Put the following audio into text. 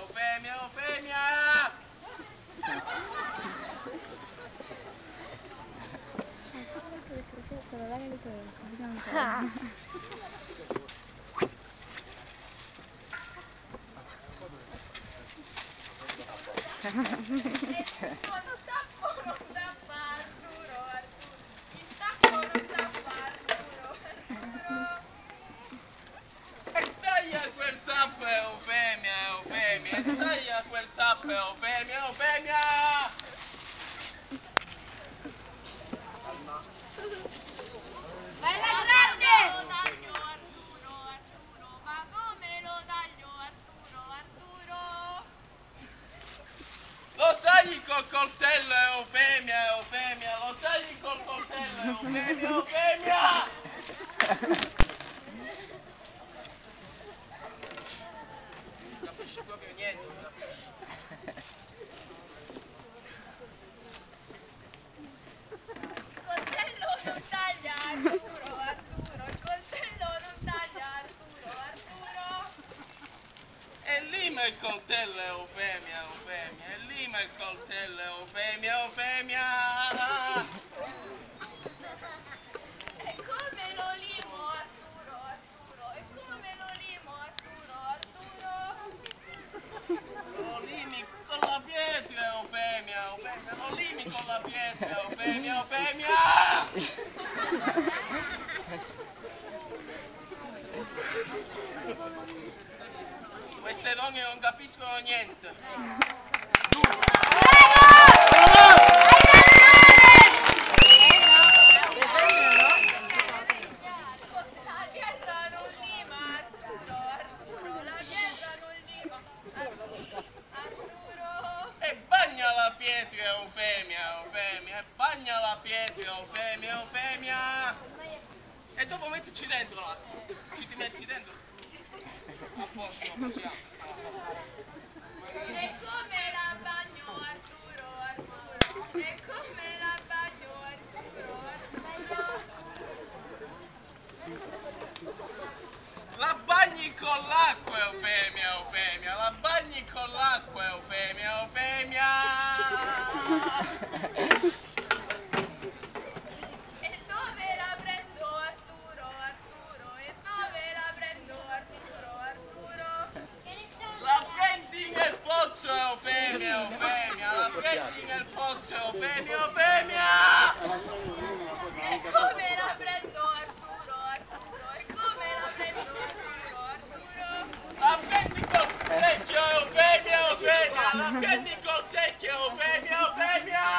Eufemia, Eufemia! Quel tappo Eufemia, Eufemia, taglia quel tappo Eufemia, Eufemia! Vai la grande! Lo taglio Arturo, Arturo, ma come lo taglio Arturo, Arturo? Lo tagli col coltello Eufemia, Eufemia, lo tagli col coltello Eufemia, Eufemia! Proprio niente, non capisci. Il coltello non taglia Arturo, Arturo, il coltello non taglia Arturo, Arturo. E lima il coltello Eufemia, Eufemia, e lima il coltello Eufemia, Eufemia! E come lo limo Arturo, Arturo, e come lo limo Arturo, Arturo. Lo limi con la pietra Eufemia, Eufemia, lo limi con la pietra Eufemia, Eufemia! Queste donne non capiscono niente. La pietra non lima Arturo, Arturo, la pietra non lima Arturo, Arturo. E bagna la pietra Eufemia, Eufemia, e bagna la pietra Eufemia, Eufemia! E dopo mettici dentro l'acqua. Ci ti metti dentro? A posto, possiamo. E come la bagno Arturo, Arturo, e come la bagno Arturo, Arturo. La bagni con l'acqua Eufemia, Eufemia, la bagni con l'acqua Eufemia, Eufemia! E dove la prendo Arturo, Arturo, e dove la prendo Arturo, Arturo. La prendi nel pozzo Eufemia, Eufemia, la prendi nel pozzo Eufemia, Eufemia! E come la prendo Arturo, Arturo, e come la prendo Arturo, Arturo. La prendi col secchio Eufemia, Eufemia, la prendi col secchio Eufemia, Eufemia!